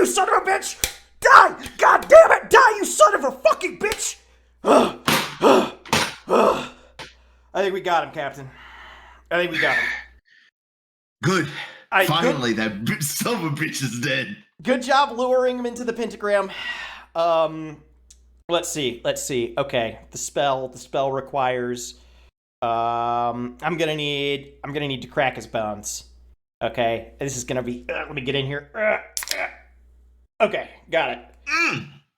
son of a bitch! Die! God damn it! Die, you son of a fucking bitch! I think we got him, Captain. I think we got him. Good. Finally, that son of a bitch is dead. Good job luring him into the pentagram. Let's see. Okay, the spell requires. I'm gonna need to crack his bones. Okay, this is gonna be. Let me get in here. Okay, got it.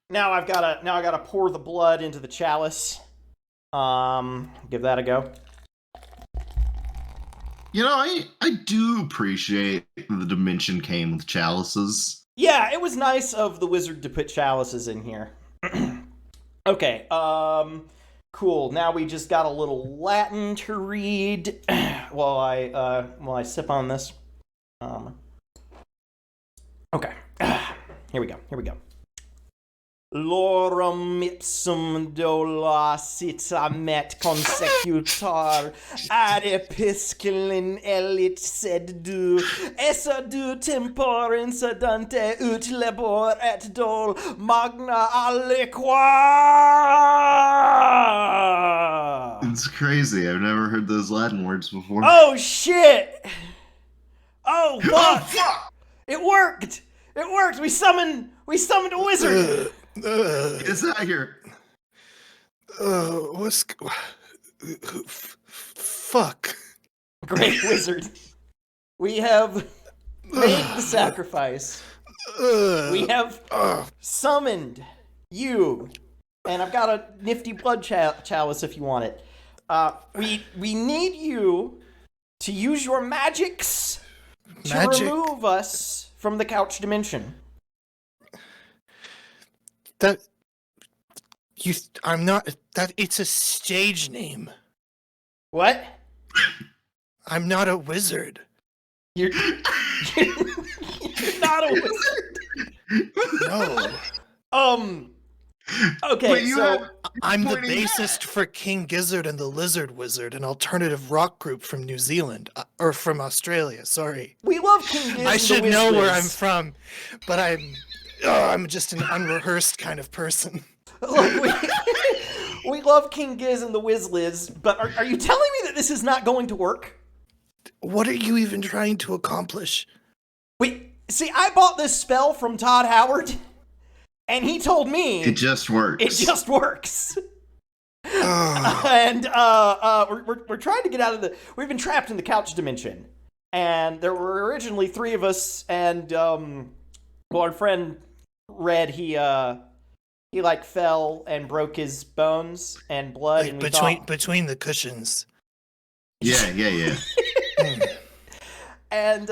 Now I gotta pour the blood into the chalice. Give that a go. You know, I do appreciate the dimension came with chalices. Yeah, it was nice of the wizard to put chalices in here. Okay, cool. Now we just got a little Latin to read while I sip on this. Okay. Here we go. Lorem ipsum dolacit amet consecutor ad episclin elit sed du essa du temporin sedante ut labor et dol magna aliqua. It's crazy. I've never heard those Latin words before. Oh shit! Oh fuck! It worked! We summoned a wizard. Get out here. Fuck. Great wizard. We have made the sacrifice. We have summoned you. And I've got a nifty blood chalice if you want it. We need you to use your magics to remove us from the couch dimension. It's a stage name. What? I'm not a wizard. You're not a wizard. No. Okay, so I'm the bassist for King Gizzard and the Lizard Wizard, an alternative rock group from New Zealand or from Australia. Sorry. We love King Gizzard. I should know where I'm from, but I'm just an unrehearsed kind of person. Look, we love King Giz and the Wiz-Liz, but are you telling me that this is not going to work? What are you even trying to accomplish? See, I bought this spell from Todd Howard, and he told me it just works. It just works. And we're trying to get out of we've been trapped in the couch dimension, and there were originally 3 of us, and our friend Red, he fell and broke his bones and blood, and between the cushions. Yeah. And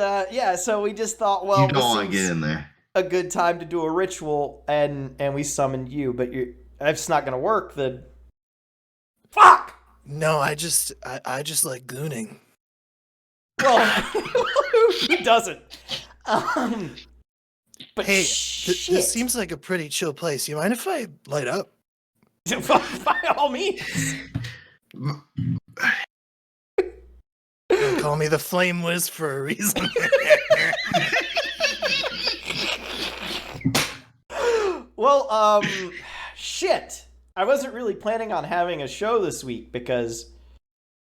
so we just thought, well, you don't want to get in there. A good time to do a ritual, and we summoned you, but it's not gonna work. Fuck. No, I just like gooning. Well, who doesn't? But hey, this seems like a pretty chill place. You mind if I light up? By all means. Call me the Flame Whiz for a reason. Well, shit. I wasn't really planning on having a show this week because,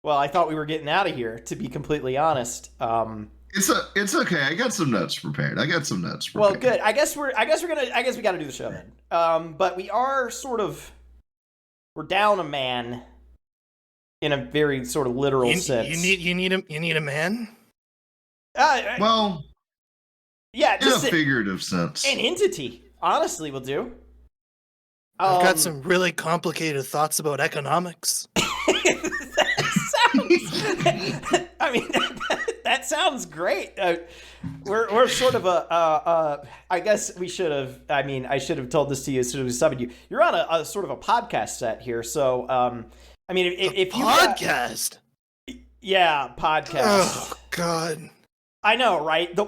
well, I thought we were getting out of here, to be completely honest. It's okay. I got some notes prepared. Well, good. I guess we got to do the show then. But we are we're down a man in a very sort of literal sense. You need a man? Well, yeah, just in a figurative sense. An entity, honestly, will do. I've got some really complicated thoughts about economics. That sounds great. We're sort of I guess we should have. I should have told this to you as soon as we summoned you. You're on a sort of a podcast set here, so if you podcast. Yeah, podcast. Oh God. I know, right?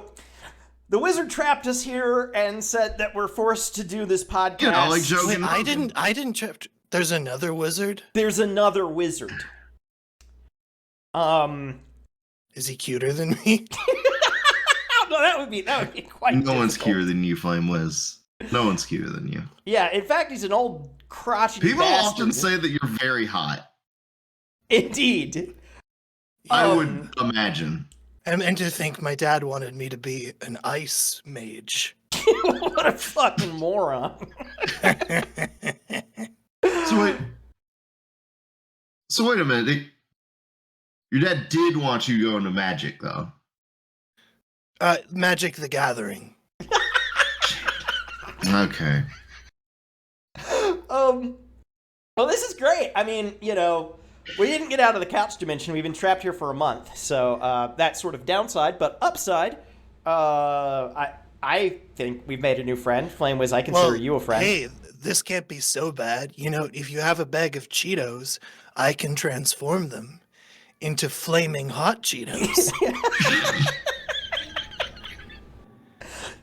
The wizard trapped us here and said that we're forced to do this podcast. You know, like joking. Wait, I didn't trap. There's another wizard? There's another wizard. Is he cuter than me? No, that would be quite No one's difficult. cuter than you, Flame Wiz. No one's cuter than you. Yeah, in fact, he's an old crotchety People bastard. often say that you're very hot. Indeed. I would imagine. And to think my dad wanted me to be an ice mage. What a fucking moron. So wait a minute. Your dad did want you to go into magic, though. Magic the Gathering. Okay. Well, this is great. I mean, you know, we didn't get out of the couch dimension. We've been trapped here for a month. So that's sort of downside. But upside, I think we've made a new friend. Flame Wiz, I consider you a friend. Hey, this can't be so bad. You know, if you have a bag of Cheetos, I can transform them into flaming hot Cheetos.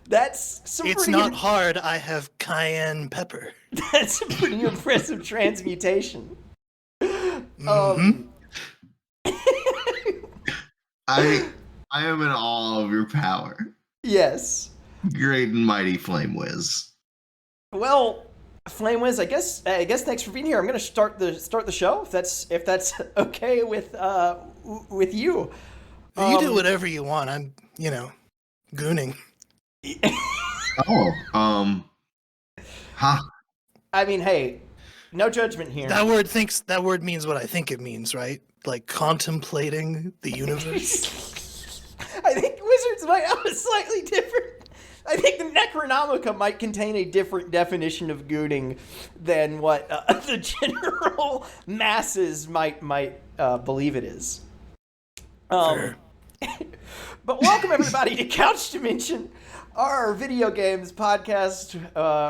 That's some It's not hard. I have cayenne pepper. That's a pretty impressive transmutation. I am in awe of your power. Yes. Great and mighty Flame Wiz. Well, Flame Wiz, I guess thanks for being here. I'm going to start the show if that's okay with you. You do whatever you want. I'm, gooning. Huh. I mean, hey, no judgment here. That word means what I think it means, right? Like contemplating the universe. I think wizards might have a slightly different. I think the Necronomicon might contain a different definition of gooning than what the general masses might believe it is. Fair. But welcome everybody to Couch Dimension, our video games podcast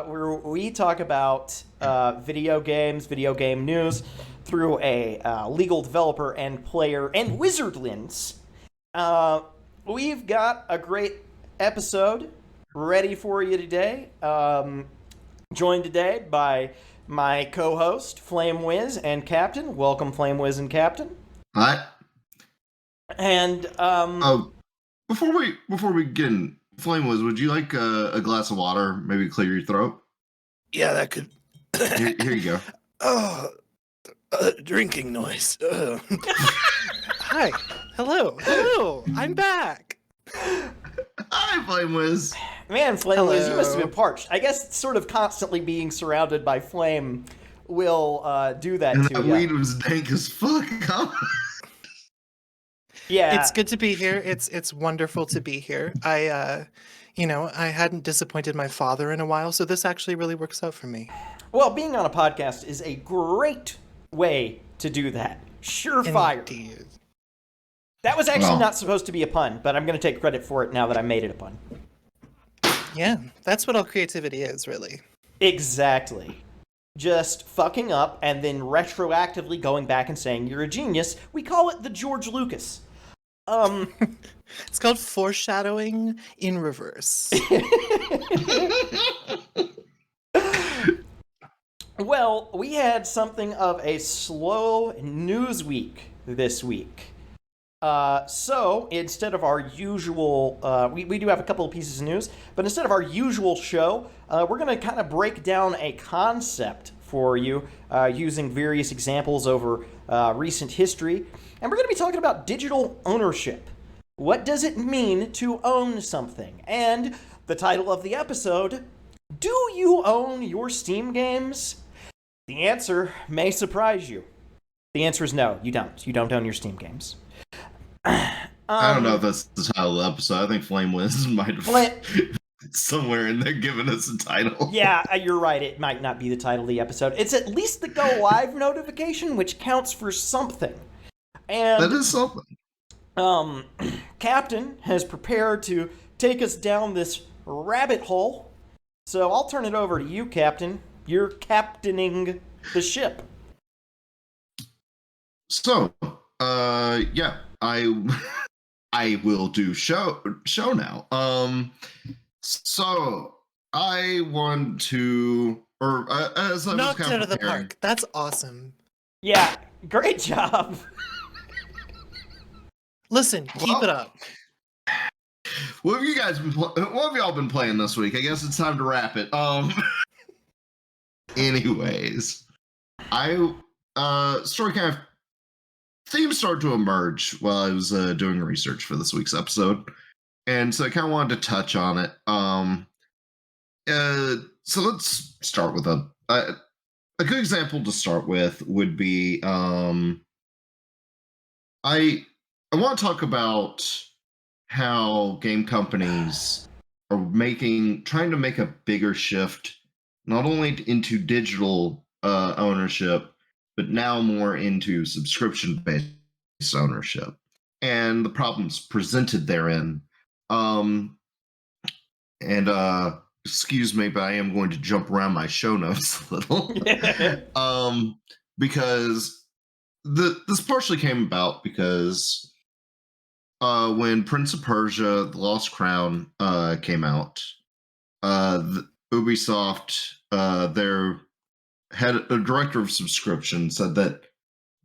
where we talk about video games, video game news through a legal developer and player and wizard lens. We've got a great episode ready for you today. Joined today by my co-host, Flame Wiz and Captain. Welcome, Flame Wiz and Captain. Hi. And before we get in, Flame Wiz, would you like a glass of water? Maybe clear your throat. Yeah, that could. Here you go. Oh, drinking noise. Hi. Hello. I'm back. Hi, Flame Wiz. Man, Flame Wiz, you must have been parched. I guess sort of constantly being surrounded by flame will do that And to that you. weed was dank as fuck. Yeah, It's good to be here. It's wonderful to be here. I hadn't disappointed my father in a while, so this actually really works out for me. well, being on a podcast is a great way to do that. Surefire. Indeed. That was actually Well. not supposed to be a pun, but I'm going to take credit for it now that I made it a pun. Yeah, that's what all creativity is, really. Exactly. Just fucking up and then retroactively going back and saying you're a genius. We call it the George Lucas. It's called foreshadowing in reverse. Well, we had something of a slow news week this week. So instead of our usual, we do have a couple of pieces of news, but instead of our usual show, we're going to kind of break down a concept for you using various examples over recent history. And we're going to be talking about digital ownership. What does it mean to own something? And the title of the episode, do you own your Steam games? The answer may surprise you. The answer is no, you don't. You don't own your Steam games. I don't know if that's the title of the episode. I think Flame Wiz might have somewhere in there giving us a title. Yeah, you're right. It might not be the title of the episode. It's at least the go live notification, which counts for something. And That is something. Captain has prepared to take us down this rabbit hole. So I'll turn it over to you, Captain. You're captaining the ship. So, yeah, I will do show now. So I want to, or as I was Knocked kind out of the preparing- park. That's awesome. Yeah, great job. Listen, keep Well- it up. What have you guys been? What have y'all been playing this week? I guess it's time to wrap it. Anyways, I story kind of themes started to emerge while I was doing research for this week's episode, and so I kind of wanted to touch on it. So let's start with a good example to start with would be I want to talk about how game companies are trying to make a bigger shift, not only into digital ownership, but now more into subscription-based ownership, and the problems presented therein. And excuse me, but I am going to jump around my show notes a little, because this partially came about because when Prince of Persia: The Lost Crown came out, Ubisoft, their director of subscription, said that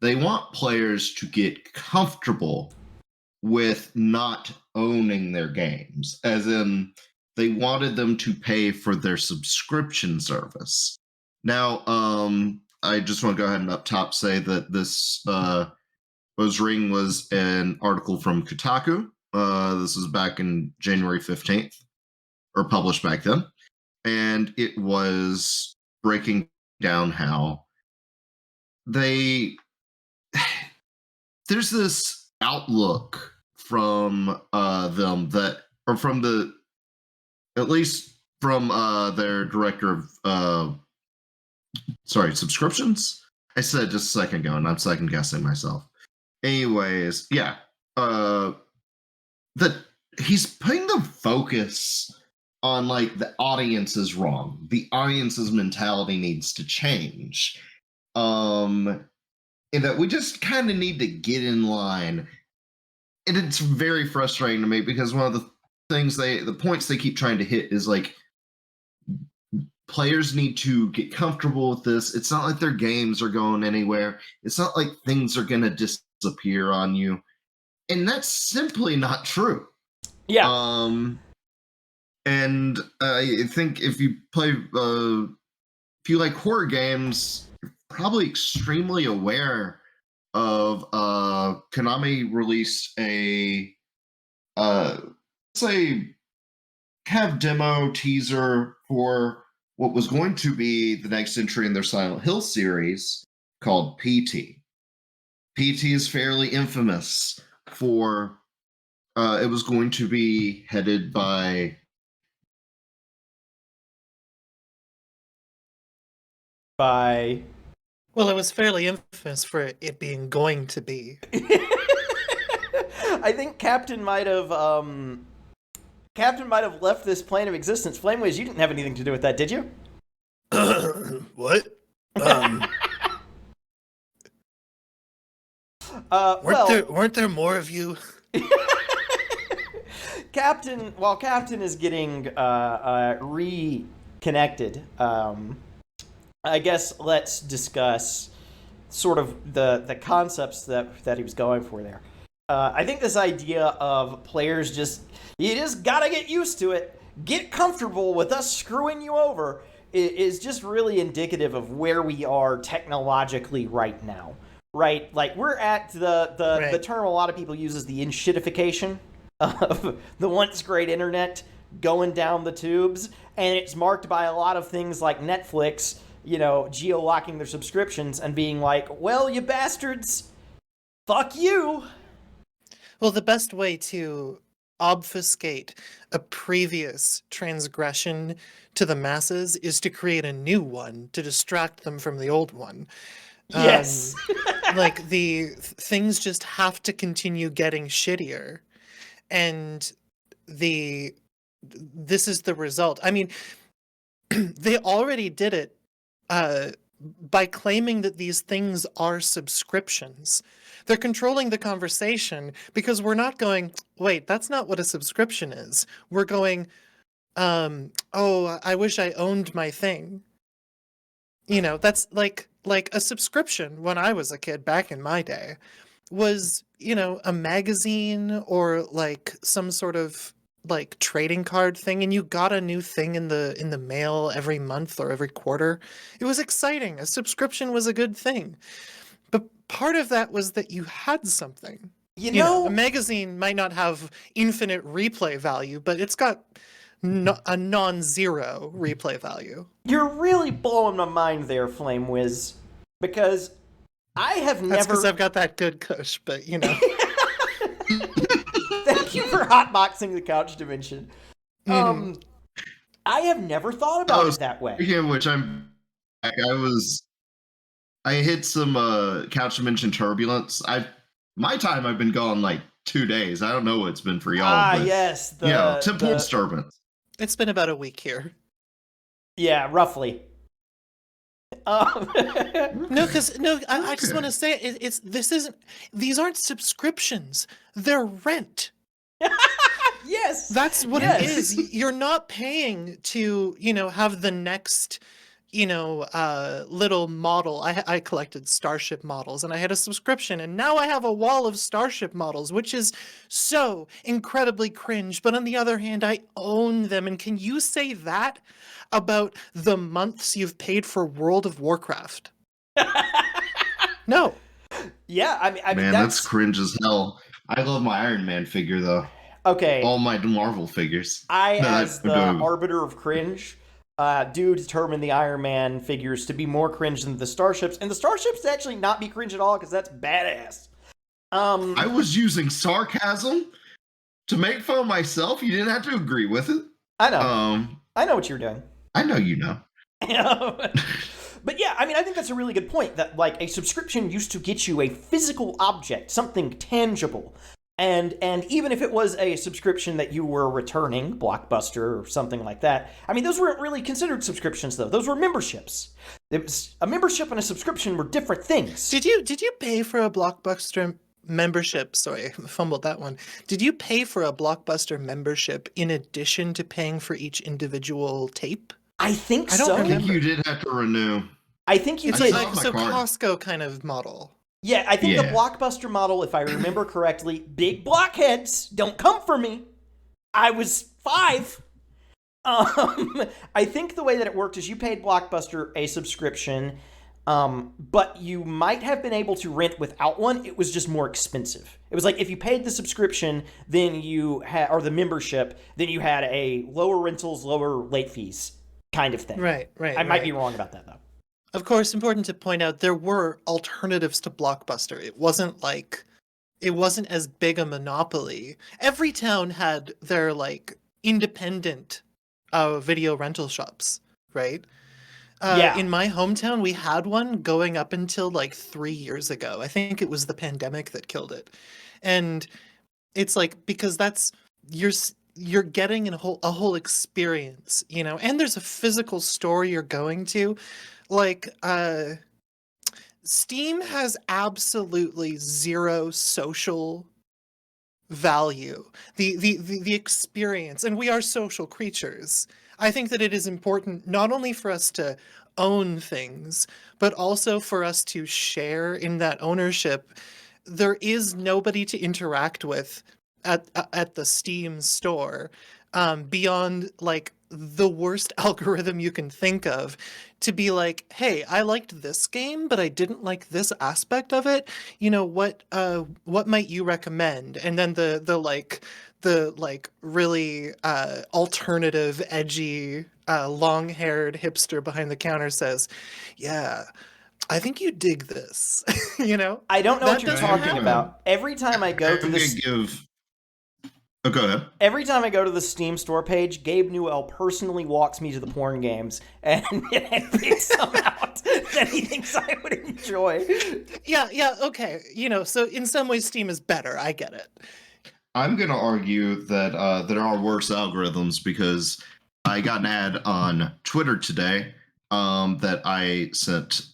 they want players to get comfortable with not owning their games, as in they wanted them to pay for their subscription service. Now, I just want to go ahead and up top say that this was an article from Kotaku. This was back in January 15th, or published back then. And it was breaking down how there's this outlook from them that, or from at least from their director of subscriptions. I said just a second ago, and I'm second guessing myself. Anyways, yeah, that he's putting the focus on like the audience is wrong. The audience's mentality needs to change. And that we just kind of need to get in line. And it's very frustrating to me because one of the points they keep trying to hit is like, players need to get comfortable with this. It's not like their games are going anywhere. It's not like things are going to disappear on you. And that's simply not true. Yeah. And I think if you play, if you like horror games, you're probably extremely aware of Konami released a have demo teaser for what was going to be the next entry in their Silent Hill series called PT. PT is fairly infamous for it was going to be headed by Well, it was fairly infamous for it being going to be. I think Captain might have left this plane of existence. Flameways, you didn't have anything to do with that, did you? What? Weren't there more of you? While Captain is getting reconnected, I guess let's discuss sort of the concepts that he was going for there. I think this idea of players you just gotta get used to it, get comfortable with us screwing you over, is just really indicative of where we are technologically right now. Right? Like, we're at the term a lot of people use is the inshitification of the once great internet going down the tubes, and it's marked by a lot of things like Netflix, geo-locking their subscriptions and being like, well, you bastards, fuck you. Well, the best way to obfuscate a previous transgression to the masses is to create a new one to distract them from the old one. Yes. Like, the things just have to continue getting shittier. And this is the result. I mean, they already did it by claiming that these things are subscriptions. They're controlling the conversation because we're not going, wait, that's not what a subscription is. We're going, oh, I wish I owned my thing. That's like a subscription when I was a kid back in my day was, a magazine or like some sort of like trading card thing, and you got a new thing in the mail every month or every quarter. It was exciting. A subscription was a good thing. But part of that was that you had something. You You know, a know, magazine might not have infinite replay value, but it's got a non-zero replay value. you're really blowing my mind there, Flame Whiz, because I have That's because never. I've got that good kush, but you know. Thank you for hotboxing the couch dimension. I have never thought about it that way. Speaking of which, I hit some couch dimension turbulence. My time I've been gone like 2 days. I don't know what it's been for y'all, but Yes, typical disturbance. It's been about a week here. Yeah, roughly. No, because I just want to say these aren't subscriptions. They're rent. Yes, That's what yes. it is. You're not paying to, have the next, little model. I collected Starship models and I had a subscription, and now I have a wall of Starship models, which is so incredibly cringe. But on the other hand, I own them. And can you say that about the months you've paid for World of Warcraft? No. Yeah, I mean, Man, that's cringe as hell. I love my Iron Man figure though. okay. All my Marvel figures. As the arbiter of cringe, do determine the Iron Man figures to be more cringe than the Starships, and the Starships to actually not be cringe at all because that's badass. I was using sarcasm to make fun of myself. You didn't have to agree with it. I know. I know what you're doing. I know you know. But yeah, I mean, I think that's a really good point, that like a subscription used to get you a physical object, something tangible. And even if it was a subscription that you were returning, Blockbuster or something like that, I mean, those weren't really considered subscriptions, though. Those were memberships. It was, a membership and a subscription were different things. Did you pay for a Blockbuster membership? Sorry, I fumbled that one. Did you pay for a Blockbuster membership in addition to paying for each individual tape? I think I don't so. remember. I think you did have to renew. I think you It's did. like so card. Costco kind of model. Yeah, I think the Blockbuster model, if I remember correctly, big blockheads, don't come for me. I was 5. I think the way that it worked is you paid Blockbuster a subscription, but you might have been able to rent without one. It was just more expensive. It was like if you paid the subscription, then you had, or the membership, then you had a lower rentals, lower late fees kind of thing. Right. I might be wrong about that though. Of course, important to point out, there were alternatives to Blockbuster. It wasn't as big a monopoly. Every town had their like independent video rental shops, right? In my hometown, we had one going up until like 3 years ago. I think it was the pandemic that killed it. And it's like, because that's, you're getting a whole experience, and there's a physical store you're going to. Like, Steam has absolutely zero social value. The experience, and we are social creatures. I think that it is important not only for us to own things, but also for us to share in that ownership. There is nobody to interact with at the Steam store, beyond like the worst algorithm you can think of, to be like, hey, I liked this game, but I didn't like this aspect of it. What might you recommend? And then the really alternative, edgy, long-haired hipster behind the counter says, yeah, I think you dig this. I don't know That what you're doesn't talking happen. about. Every time I go to I'm this, gonna give. Oh, go ahead. every time I go to the Steam store page, Gabe Newell personally walks me to the porn games and picks some out that he thinks I would enjoy. Yeah, okay. So in some ways Steam is better. I get it. I'm gonna argue that there are worse algorithms, because I got an ad on Twitter today that I sent.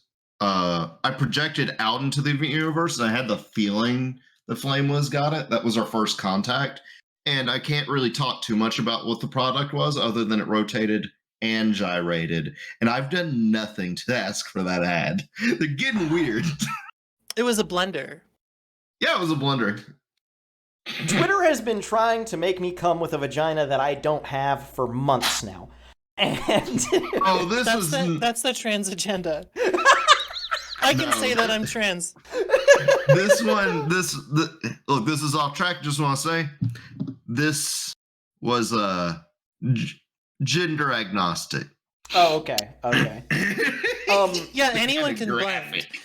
I projected out into the universe, and I had the feeling the Flame was got it. That was our first contact. And I can't really talk too much about what the product was, other than it rotated and gyrated. And I've done nothing to ask for that ad. They're getting weird. It was a blender. Yeah, it was a blender. Twitter has been trying to make me come with a vagina that I don't have for months now. And Oh, That's the trans agenda. I can say that I'm trans. Look, this is off track. Just want to say, this was gender agnostic. Oh, okay. Yeah, anyone can blend. Graphic.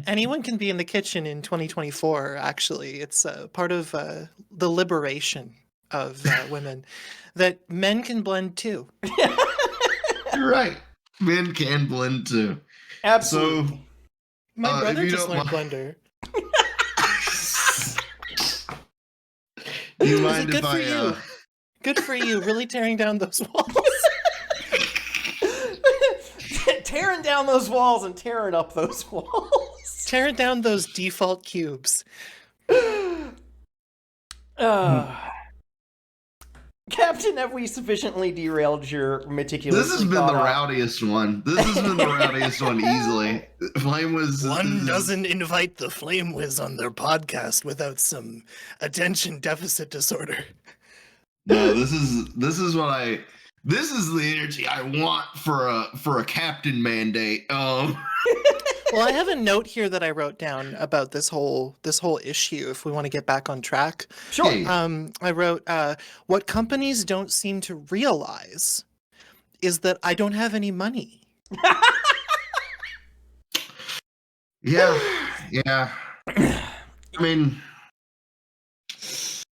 Anyone can be in the kitchen in 2024. Actually, it's part of the liberation of women that men can blend too. You're right. Men can blend too. Absolutely. So, My if brother you just don't learned mind- Blender. Do you Was mind it if good for I? you? Good for you, really tearing down those walls. Tearing down those walls and tearing up those walls. Tearing down those default cubes. Captain, have we sufficiently derailed your meticulously This has been the rowdiest one. This has been the rowdiest one easily. Flame was One doesn't invite the Flame Whiz on their podcast without some attention deficit disorder. No, this is what I. This is the energy I want for a captain mandate. Well, I have a note here that I wrote down about this whole issue. If we want to get back on track, Sure. Yeah. I wrote what companies don't seem to realize is that I don't have any money. Yeah. I mean,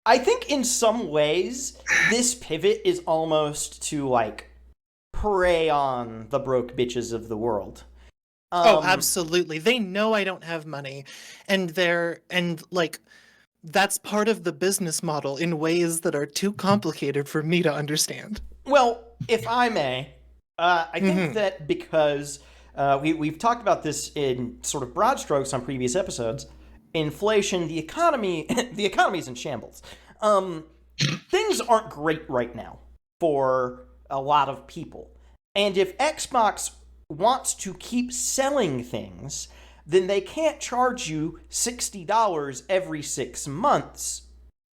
I think in some ways, this pivot is almost to, like, prey on the broke bitches of the world. Oh, absolutely. They know I don't have money, and that's part of the business model in ways that are too complicated for me to understand. Well, if I may, I think that because we've talked about this in sort of broad strokes on previous episodes, inflation, the economy's in shambles. Things aren't great right now for a lot of people. And if Xbox wants to keep selling things, then they can't charge you $60 every 6 months.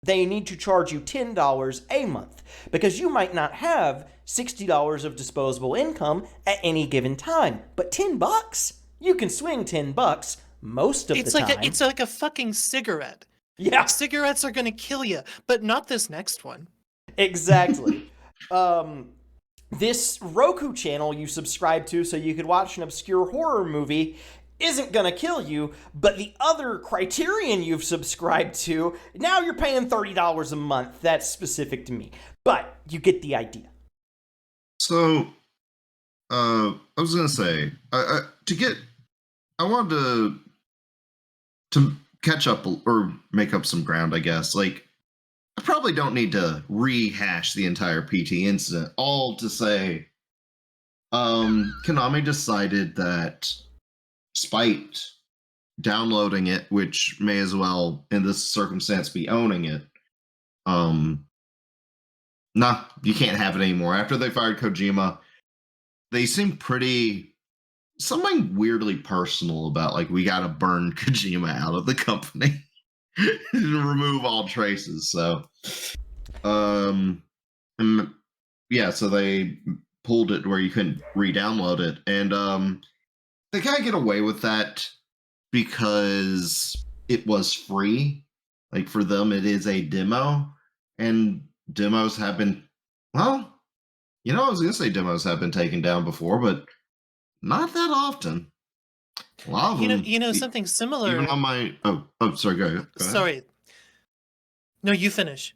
They need to charge you $10 a month because you might not have $60 of disposable income at any given time. But $10, you can swing $10 most of the time. It's like a fucking cigarette. Yeah, Cigarettes are gonna kill you, but not this next one. exactly. This Roku channel you subscribe to so you could watch an obscure horror movie isn't gonna kill you, but the other Criterion you've subscribed to, now you're paying $30 a month. That's specific to me. But you get the idea. so I was gonna say I wanted to catch up or make up some ground. I guess I probably don't need to rehash the entire PT incident. All to say, Konami decided that, despite downloading it, which may as well, in this circumstance, be owning it, nah, you can't have it anymore. After they fired Kojima, they seemed something weirdly personal about, we gotta burn Kojima out of the company. To remove all traces. So, so they pulled it where you couldn't re-download it, and they kind of get away with that because it was free. Like, for them, it is a demo, and demos have been, I was gonna say demos have been taken down before, but not that often. A lot of them, something similar. even on my sorry, go ahead. Sorry. No, you finish.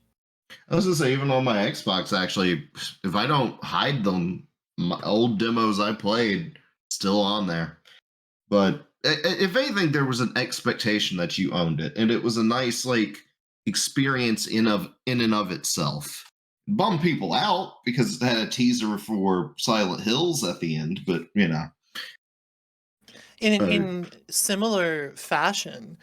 I was gonna say, even on my Xbox, actually, if I don't hide them, my old demos I played still on there. But if anything, there was an expectation that you owned it, and it was a nice experience in and of itself. It bummed people out because it had a teaser for Silent Hills at the end, but In similar fashion,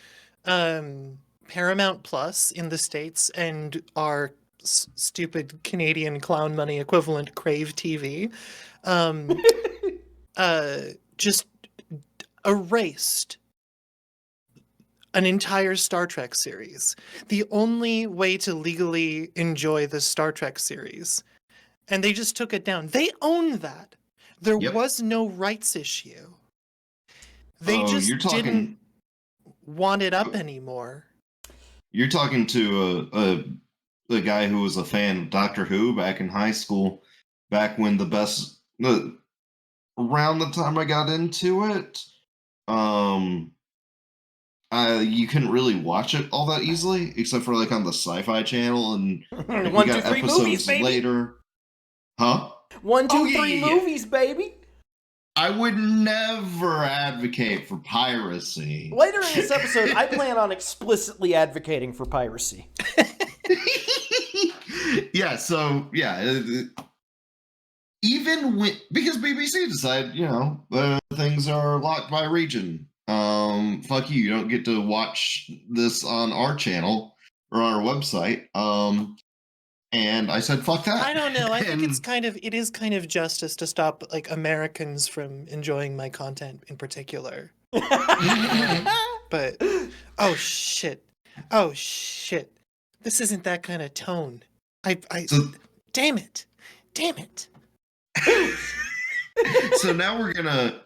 Paramount Plus in the States and our stupid Canadian clown money equivalent Crave TV just erased an entire Star Trek series. The only way to legally enjoy the Star Trek series. And they just took it down. They own that. There Yep. was no rights issue. They Oh, just you're talking. didn't want it up anymore. You're talking to a guy who was a fan of Doctor Who back in high school, back when around the time I got into it. You couldn't really watch it all that easily, except for like on the Sci-Fi Channel, and like, we 1, 2, got 3 episodes movies, baby. later. Huh? 1, 2, Oh, yeah, 3 yeah, yeah. movies, baby. I would never advocate for piracy. Later in this episode, I plan on explicitly advocating for piracy. Yeah, so yeah, even when, because BBC decided, things are locked by region. Fuck you don't get to watch this on our channel or on our website. And I said, fuck that. I don't know. I think And- it is kind of justice to stop like Americans from enjoying my content in particular. But oh shit. This isn't that kind of tone. So- damn it. So now we're gonna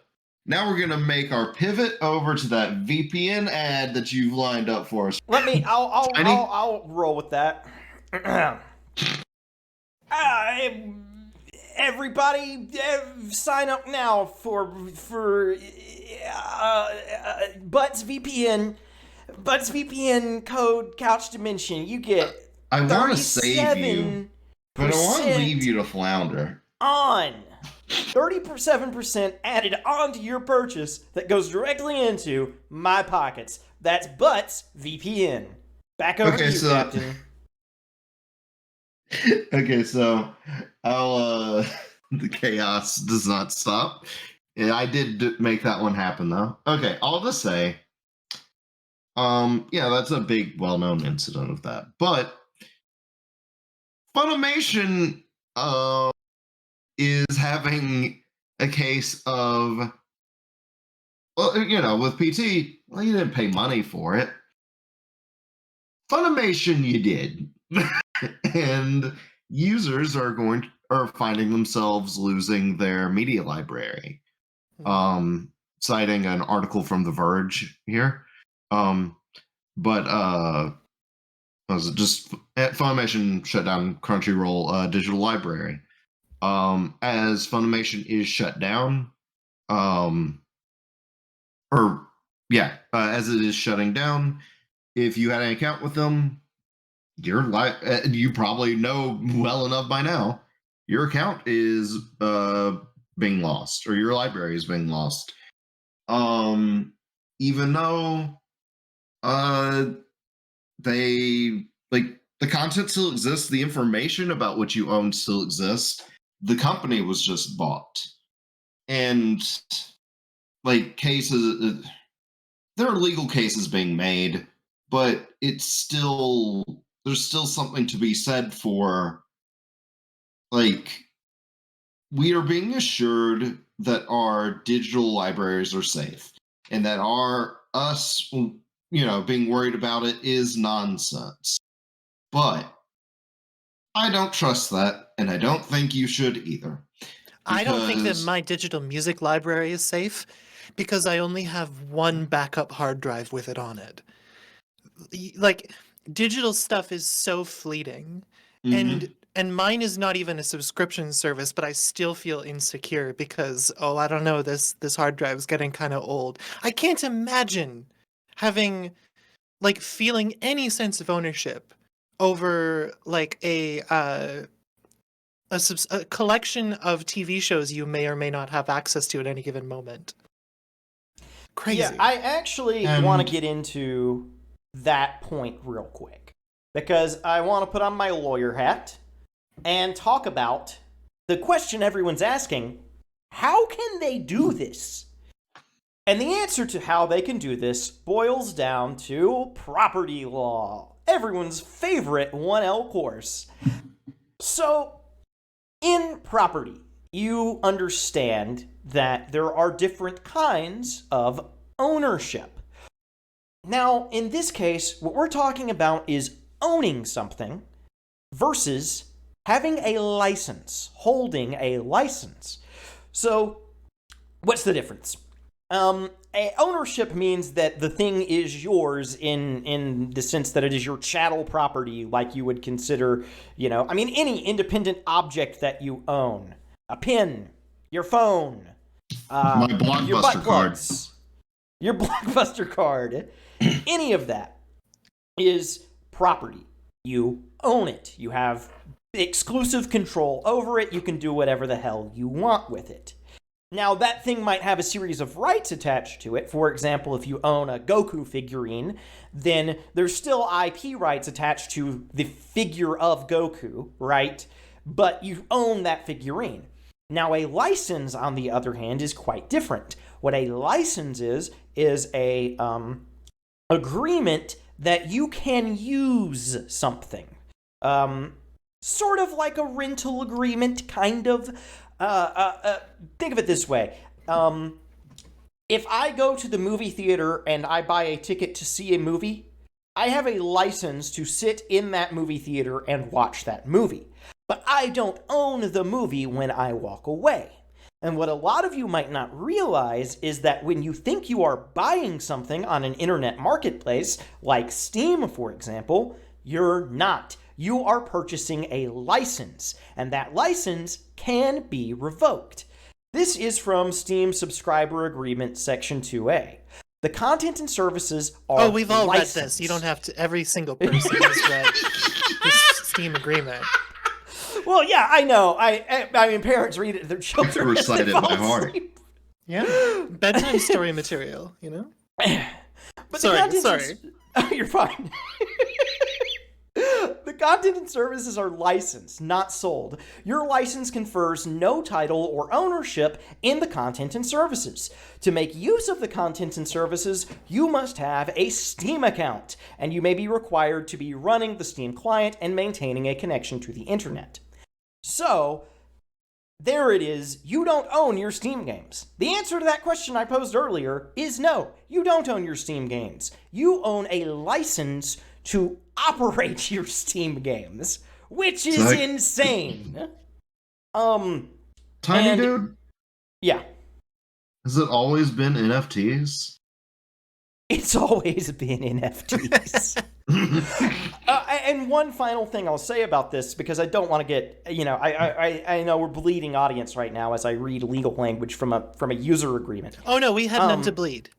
make our pivot over to that VPN ad that you've lined up for us. I'll roll with that. Everybody, sign up now for Butts VPN. Butts VPN code Couch Dimension. You get I want to save you, but I want to leave you to flounder. On 37% added onto your purchase that goes directly into my pockets. That's Butts VPN. Back over to you, Captain. Okay, so I'll the chaos does not stop. Yeah, I did make that one happen though. Okay, all to say, yeah, that's a big, well-known incident of that. But Funimation is having a case of, well, with PT, well, you didn't pay money for it. Funimation, you did. And users are finding themselves losing their media library. Citing an article from The Verge here. Was it just Funimation shut down Crunchyroll digital library. As Funimation is shut down, as it is shutting down, if you had an account with them, you probably know well enough by now, your account is being lost, or your library is being lost. Even though they, like, the content still exists, the information about what you own still exists, the company was just bought. And like cases, there are legal cases being made, but there's still something to be said for, like, we are being assured that our digital libraries are safe, and that us being worried about it is nonsense. But I don't trust that, and I don't think you should either. I don't think that Because- my digital music library is safe because I only have one backup hard drive with it on it. Like, digital stuff is so fleeting. Mhm. And mine is not even a subscription service, but I still feel insecure because, I don't know, this hard drive is getting kind of old. I can't imagine feeling any sense of ownership over like a collection of TV shows you may or may not have access to at any given moment. Crazy. Yeah, I actually want to get into that point real quick, because I want to put on my lawyer hat and talk about the question everyone's asking: how can they do this? And the answer to how they can do this boils down to property law, everyone's favorite 1L course. So, in property, you understand that there are different kinds of ownership. Now, in this case, what we're talking about is owning something versus having a license, holding a license. So, what's the difference? Ownership means that the thing is yours in the sense that it is your chattel property, like you would consider, any independent object that you own. A pen, your phone, My your Blockbuster butt card. plugs, your Blockbuster card, any of that is property. You own it. You have exclusive control over it. You can do whatever the hell you want with it. Now, that thing might have a series of rights attached to it. For example, if you own a Goku figurine, then there's still IP rights attached to the figure of Goku, right? But you own that figurine. Now, a license, on the other hand, is quite different. What a license is a agreement that you can use something. Sort of like a rental agreement, kind of. Think of it this way. If I go to the movie theater and I buy a ticket to see a movie, I have a license to sit in that movie theater and watch that movie. But I don't own the movie when I walk away. And what a lot of you might not realize is that when you think you are buying something on an internet marketplace, like Steam, for example, you're not. You are purchasing a license, and that license can be revoked. This is from Steam Subscriber Agreement Section 2A. The content and services are Oh, we've all licensed. read this. You don't have to. Every single person has read this Steam agreement. Well, yeah, I know. I mean, parents read it to their children. as they Recite it fall by heart. asleep. Yeah, bedtime story material. But Sorry, the content sorry. Oh, you're fine. The content and services are licensed, not sold. Your license confers no title or ownership in the content and services. To make use of the content and services, you must have a Steam account, and you may be required to be running the Steam client and maintaining a connection to the internet. So, there it is. You don't own your Steam games. The answer to that question I posed earlier is no. You don't own your Steam games. You own a license to operate your Steam games, which is insane. Tiny and- Dude, Yeah. has it always been NFTs? It's always been NFTs. And one final thing I'll say about this, because I don't want to get, I know we're bleeding audience right now as I read legal language from a user agreement. Oh no, we have none to bleed.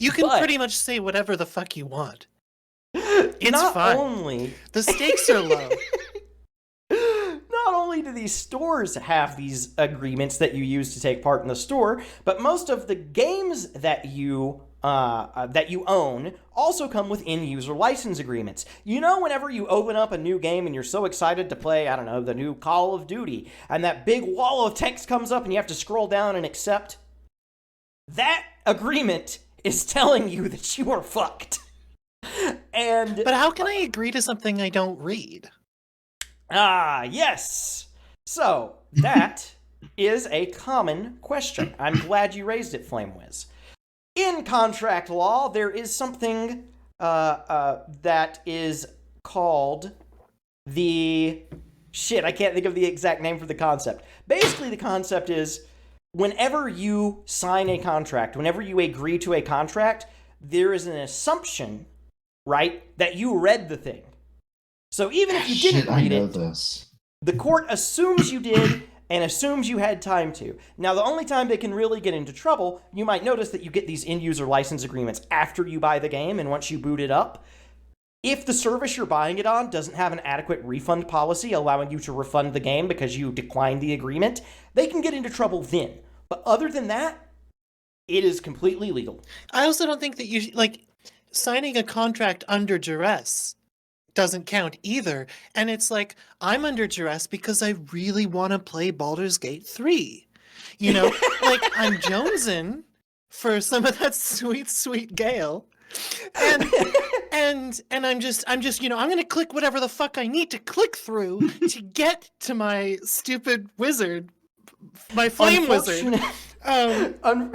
You can But- pretty much say whatever the fuck you want. It's Not fine. only The stakes are low. Not only do these stores have these agreements that you use to take part in the store, but most of the games that you own also come with in-user license agreements. Whenever you open up a new game and you're so excited to play, I don't know, the new Call of Duty, and that big wall of text comes up and you have to scroll down and accept, that agreement is telling you that you are fucked. And But how can I agree to something I don't read? Yes. So, that is a common question. I'm glad you raised it, FlameWiz. In contract law, there is something that is called the... Shit, I can't think of the exact name for the concept. Basically, the concept is whenever you sign a contract, whenever you agree to a contract, there is an assumption, right, that you read the thing. So even if you didn't read it, this. the court assumes you did and assumes you had time to. Now, the only time they can really get into trouble, you might notice that you get these end-user license agreements after you buy the game and once you boot it up. If the service you're buying it on doesn't have an adequate refund policy allowing you to refund the game because you declined the agreement, they can get into trouble then. But other than that, it is completely legal. I also don't think that you signing a contract under duress doesn't count either. And it's like, I'm under duress because I really want to play Baldur's Gate 3. I'm jonesing for some of that sweet, sweet Gale. And I'm just, I'm going to click whatever the fuck I need to click through to get to my stupid wizard, my flame wizard. Un-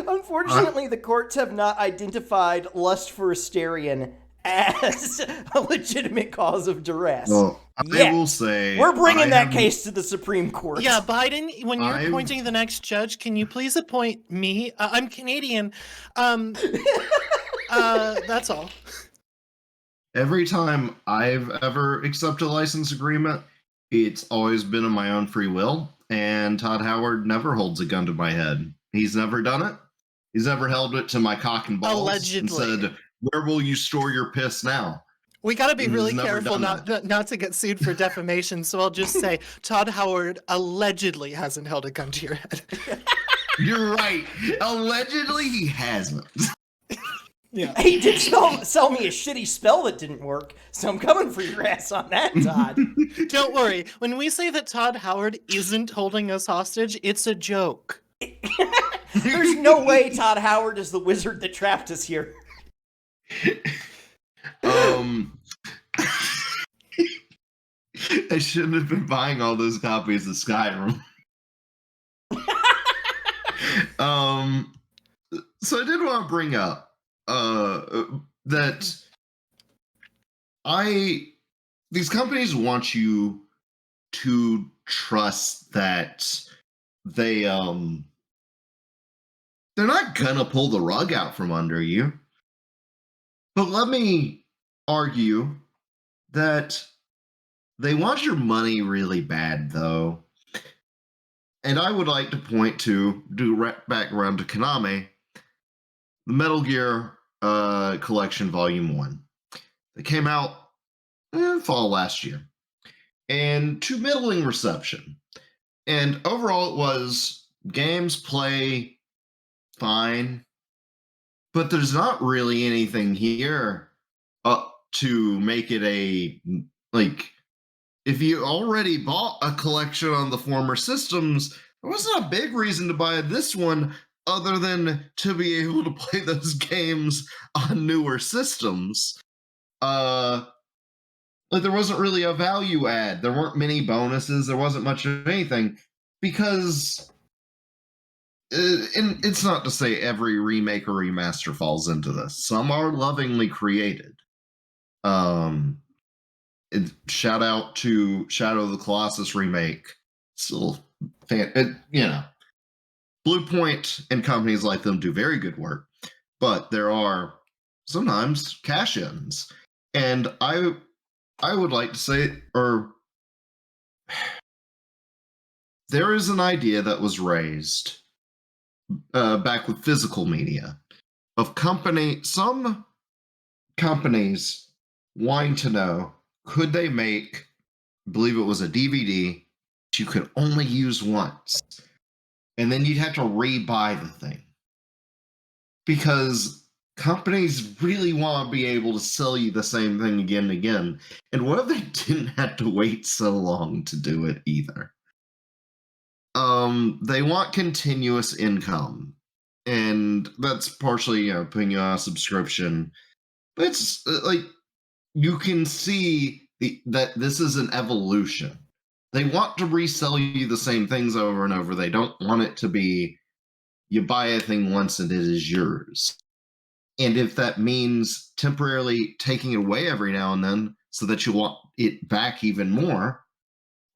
Unfortunately, the courts have not identified lust for Asterion as a legitimate cause of duress. Well, I Yet. will say We're bringing I that have- case to the Supreme Court. Yeah, Biden, when you're I've- appointing the next judge, can you please appoint me? I'm Canadian. That's all. Every time I've ever accepted a license agreement, it's always been of my own free will, and Todd Howard never holds a gun to my head. He's never done it. He's never held it to my cock and balls Allegedly. and said, "Where will you store your piss now?" We got to be He's really never careful done not to get sued for defamation, so I'll just say Todd Howard allegedly hasn't held a gun to your head. You're right. Allegedly, he hasn't. Yeah. He did sell me a shitty spell that didn't work, so I'm coming for your ass on that, Todd. Don't worry. When we say that Todd Howard isn't holding us hostage, it's a joke. There's no way Todd Howard is the wizard that trapped us here. I shouldn't have been buying all those copies of Skyrim. So I did want to bring up that these companies want you to trust that they're not gonna pull the rug out from under you. But let me argue that they want your money really bad, though. And I would like to point to, back around to Konami, the Metal Gear Collection Volume 1. It came out fall last year. And to middling reception. And overall it was games play fine. But there's not really anything here to make it a, like, if you already bought a collection on the former systems, there wasn't a big reason to buy this one other than to be able to play those games on newer systems. Like, there wasn't really a value add. There weren't many bonuses. There wasn't much of anything because... and it's not to say every remake or remaster falls into this. Some are lovingly created. Shout out to Shadow of the Colossus remake. Still, Bluepoint and companies like them do very good work, but there are sometimes cash-ins, and I would like to say, there is an idea that was raised back with physical media of some companies wanting to know, could they make, I believe it was a DVD that you could only use once, and then you'd have to rebuy the thing, because companies really want to be able to sell you the same thing again and again. And what if they didn't have to wait so long to do it either? They want continuous income, and that's partially, putting you on a subscription. But it's like, you can see that this is an evolution. They want to resell you the same things over and over. They don't want it to be, you buy a thing once and it is yours. And if that means temporarily taking it away every now and then so that you want it back even more,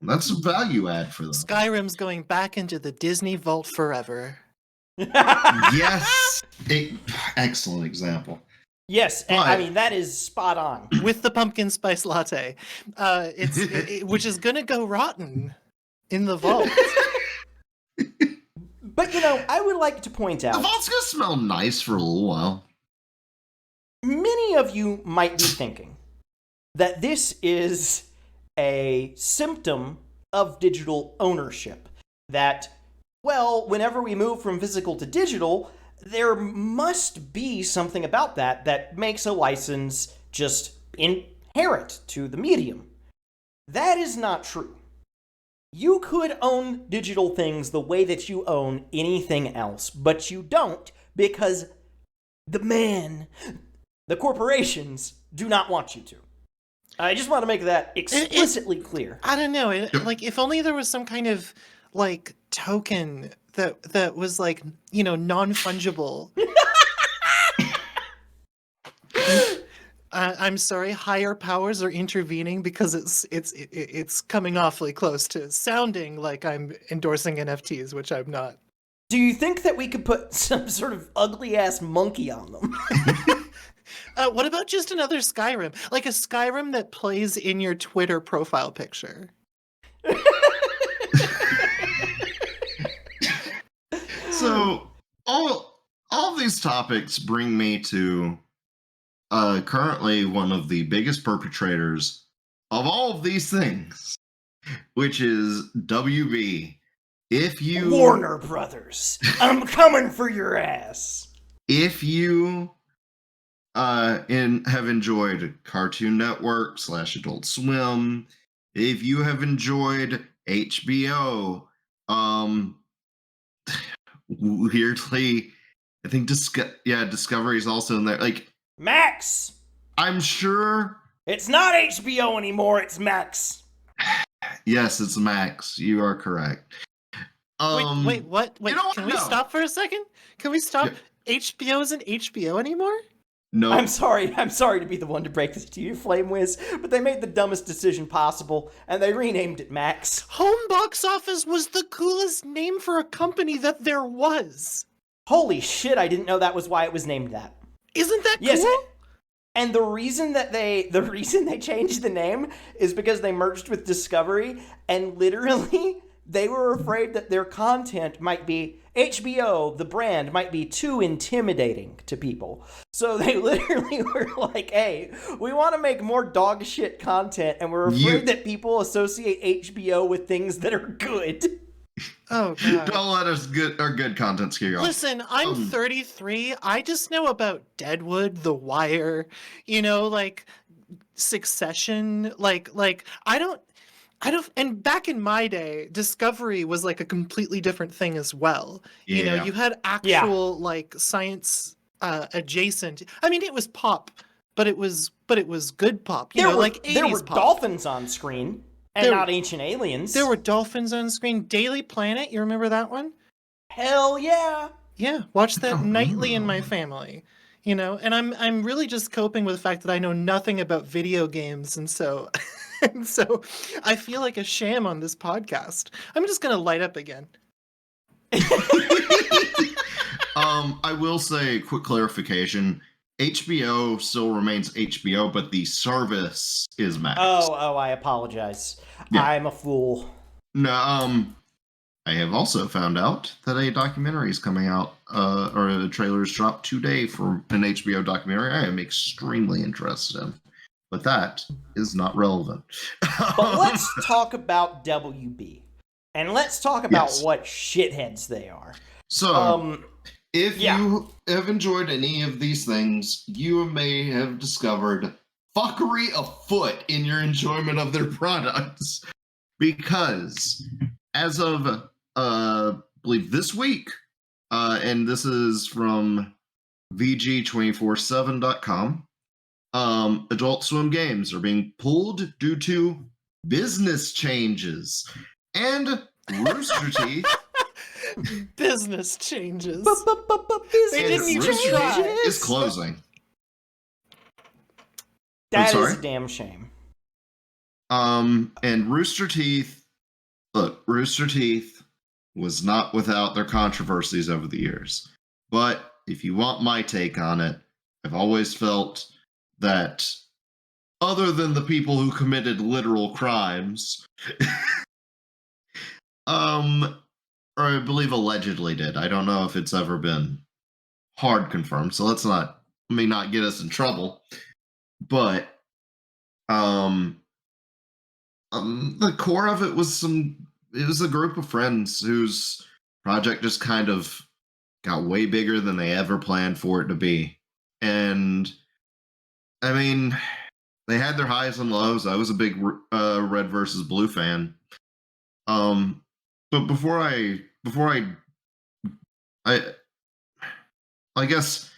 that's a value add for them. Skyrim's going back into the Disney vault forever. Yes. Excellent example. Yes, and I mean, that is spot on. With the pumpkin spice latte, which is gonna go rotten in the vault. But, I would like to point out... The vault's gonna smell nice for a little while. Many of you might be thinking that this is a symptom of digital ownership. That, well, whenever we move from physical to digital, there must be something about that makes a license just inherent to the medium. That is not true. You could own digital things the way that you own anything else, but you don't, because the corporations do not want you to. I just want to make that explicitly clear. I don't know. Like, if only there was some kind of, like, token that was like, non-fungible. I'm sorry, higher powers are intervening because it's coming awfully close to sounding like I'm endorsing NFTs, which I'm not. Do you think that we could put some sort of ugly ass monkey on them? What about just another Skyrim? Like a Skyrim that plays in your Twitter profile picture. So all these topics bring me to currently one of the biggest perpetrators of all of these things, which is WB. If you Warner Brothers, I'm coming for your ass. If you have enjoyed Cartoon Network / Adult Swim, if you have enjoyed HBO, weirdly, I think Discovery is also in there. Like, Max! I'm sure. It's not HBO anymore, it's Max. Yes, it's Max. You are correct. Wait, what? Wait, can we stop for a second? Can we stop? Yeah. HBO isn't HBO anymore? No. I'm sorry to be the one to break this to you, Flame Wiz, but they made the dumbest decision possible, and they renamed it Max. Home Box Office was the coolest name for a company that there was. Holy shit, I didn't know that was why it was named that. Isn't that cool? And the reason they changed the name is because they merged with Discovery, and literally they were afraid that their content might be HBO, the brand, might be too intimidating to people. So they literally were like, hey, we want to make more dog shit content, and we're afraid that people associate HBO with things that are good. Oh, God. Don't let us our good content scare you off. Listen, I'm 33. I just know about Deadwood, The Wire, like Succession. Like I don't, and back in my day, Discovery was like a completely different thing as well. Yeah. You had actual like science adjacent. I mean, it was pop, but it was good pop. There were 80s pop. Dolphins on screen. And not Ancient Aliens. There were dolphins on screen. Daily Planet, you remember that one? Hell yeah. Yeah, watch that nightly in my family. And I'm really just coping with the fact that I know nothing about video games, and so I feel like a sham on this podcast. I'm just gonna light up again. I will say, quick clarification. HBO still remains HBO, but the service is Max. Oh, I apologize. Yeah. I'm a fool. No, I have also found out that a documentary is coming out, or a trailer is dropped today for an HBO documentary I am extremely interested in. But that is not relevant. But let's talk about WB. And let's talk about what shitheads they are. So, if you have enjoyed any of these things, you may have discovered fuckery afoot in your enjoyment of their products. Because as of, I believe this week, and this is from VG247.com, Adult Swim games are being pulled due to business changes. And Rooster Teeth... Business changes. They didn't even try. Is closing. That is a damn shame. And Rooster Teeth. Look, Rooster Teeth was not without their controversies over the years. But if you want my take on it, I've always felt that, other than the people who committed literal crimes, or I believe allegedly did. I don't know if it's ever been hard confirmed, so let me not get us in trouble. But the core of it was a group of friends whose project just kind of got way bigger than they ever planned for it to be. And I mean, they had their highs and lows. I was a big Red versus Blue fan. But before I guess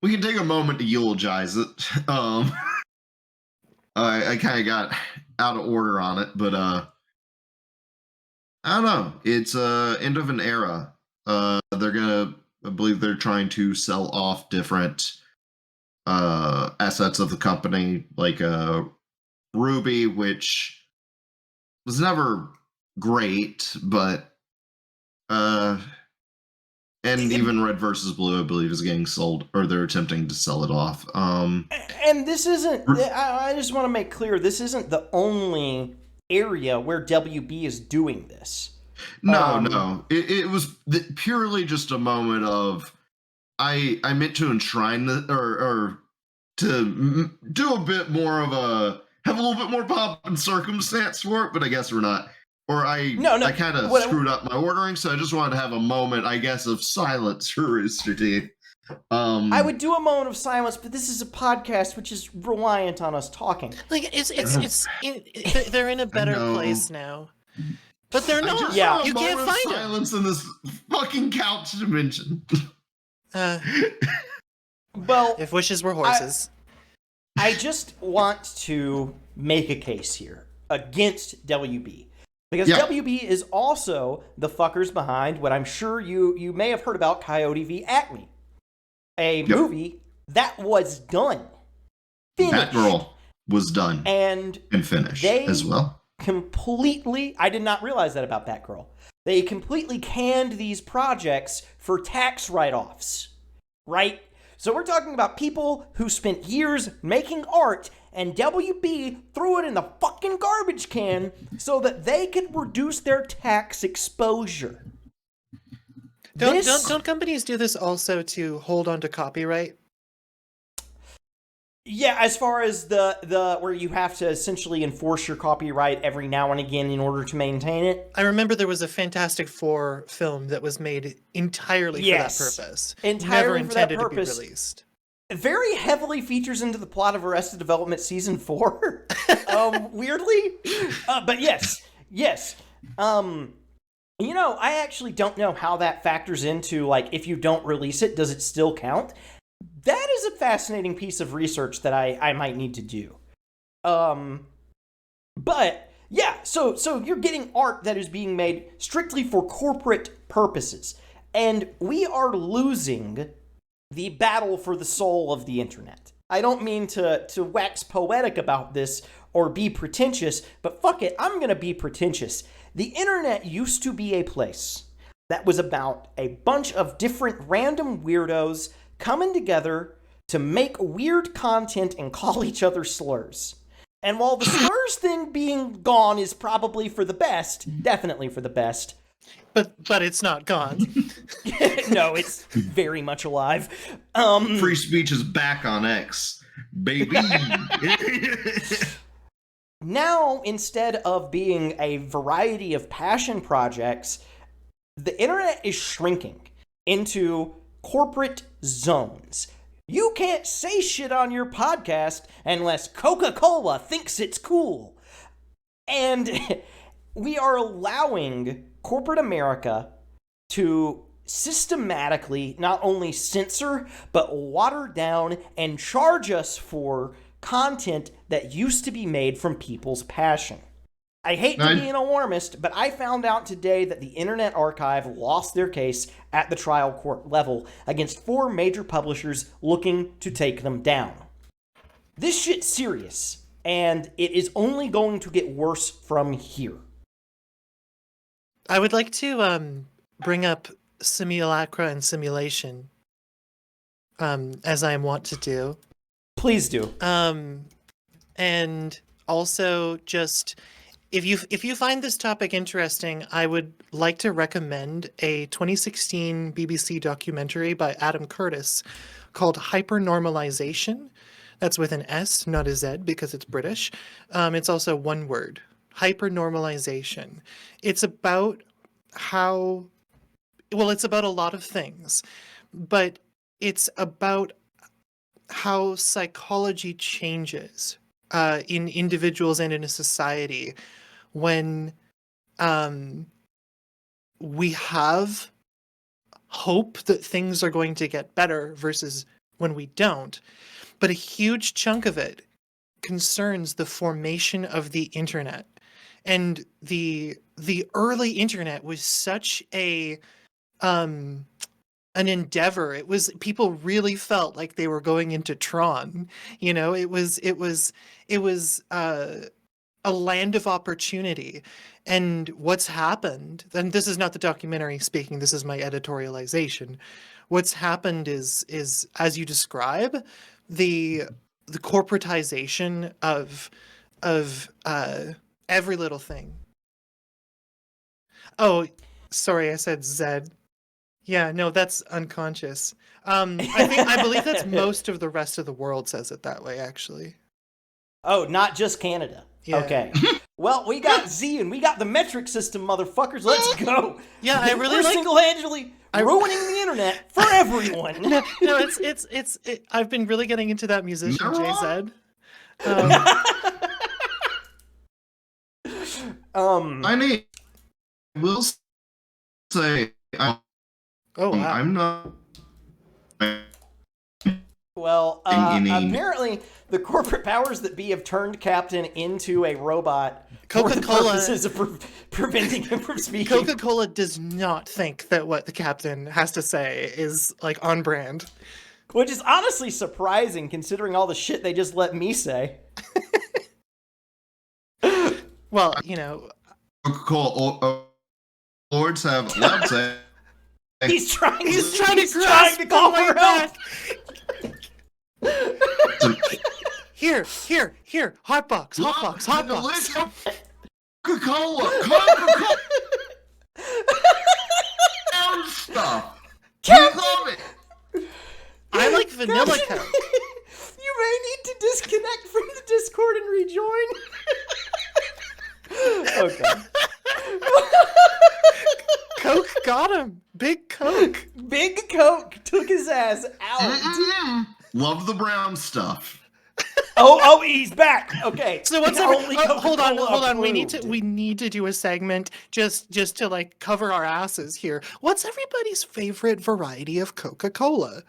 we can take a moment to eulogize it. I kind of got out of order on it, but I don't know. It's end of an era, I believe they're trying to sell off different assets of the company, like Ruby, which was never great, but and even Red versus Blue, I believe, is getting sold, or they're attempting to sell it off. And this isn't, I just want to make clear, this isn't the only area where WB is doing this. No. It was purely just a moment of, I meant to enshrine the, or to do a bit more of a, have a little bit more pomp and circumstance for it, but I guess we're not. Or I kind of screwed up my ordering, so I just wanted to have a moment, I guess, of silence for Rooster Teeth. I would do a moment of silence, but this is a podcast which is reliant on us talking. Like they're in a better place now, but they're not. Yeah, you can't find silence in this fucking couch dimension. Well, if wishes were horses, I just want to make a case here against WB. Because WB is also the fuckers behind what I'm sure you may have heard about, Coyote v. Acme. A movie that was done. Finished. Batgirl was done. And finished as well. Completely, I did not realize that about Batgirl. They completely canned these projects for tax write-offs. Right? So we're talking about people who spent years making art, and WB threw it in the fucking garbage can so that they could reduce their tax exposure. Don't companies do this also to hold on to copyright? Yeah, as far as the where you have to essentially enforce your copyright every now and again in order to maintain it. I remember there was a Fantastic Four film that was made entirely for that purpose. Entirely Never for that intended purpose. to be released. Very heavily features into the plot of Arrested Development Season 4. Weirdly. But yes. You know, I actually don't know how that factors into, like, if you don't release it, does it still count? That is a fascinating piece of research that I might need to do. But, yeah, so you're getting art that is being made strictly for corporate purposes. And we are losing the battle for the soul of the internet. I don't mean to wax poetic about this or be pretentious, but fuck it, I'm gonna be pretentious. The internet used to be a place that was about a bunch of different random weirdos coming together to make weird content and call each other slurs. And while the slurs thing being gone is probably for the best, definitely for the best. But it's not gone. No, it's very much alive. Free speech is back on X, baby. Now, instead of being a variety of passion projects, the internet is shrinking into corporate zones. You can't say shit on your podcast unless Coca-Cola thinks it's cool. And we are allowing corporate America to systematically not only censor, but water down and charge us for content that used to be made from people's passion. I hate to be an alarmist, but I found out today that the Internet Archive lost their case at the trial court level against 4 major publishers looking to take them down. This shit's serious, and it is only going to get worse from here. I would like to bring up simulacra and simulation, as I am wont to do. Please do. And also just if you find this topic interesting, I would like to recommend a 2016 BBC documentary by Adam Curtis called Hypernormalization. That's with an S, not a Z, because it's British. It's also one word. Hypernormalization. It's about it's about a lot of things, but it's about how psychology changes in individuals and in a society when we have hope that things are going to get better versus when we don't. But a huge chunk of it concerns the formation of the internet. And the early internet was such a an endeavor. It was, people really felt like they were going into Tron. You know, it was a land of opportunity. And what's happened, and this is not the documentary speaking, this is my editorialization. What's happened is as you describe, the corporatization of every little thing. Oh, sorry, I said Zed. Yeah, no, that's unconscious. I believe that's most of the rest of the world says it that way, actually. Oh, not just Canada. Yeah. Okay. Well, we got Z and we got the metric system, motherfuckers. Let's go. Yeah, I really We're like single-handedly ruining the internet for everyone. No, it's I've been really getting into that musician, JZ. I will say, Oh, wow. I'm not. Well, Any- apparently the corporate powers that be have turned Captain into a robot for the Coca-Cola- purposes of preventing him from speaking. Coca-Cola does not think that what the captain has to say is like on brand. Which is honestly surprising considering all the shit they just let me say. Well, you know, Coca-Cola lords have allowed say. He's trying to call for help. Here, hotbox. Coca-Cola stuff. Captain! Love it. I like vanilla Captain, Coke. You may need to disconnect from the Discord and rejoin. Okay. Coke got him. Big Coke. Big Coke took his ass out. Love the brown stuff. Oh, he's back. Okay. So what's Only hold on. Coca-Cola We need approved. to do a segment just to like cover our asses here. What's everybody's favorite variety of Coca-Cola?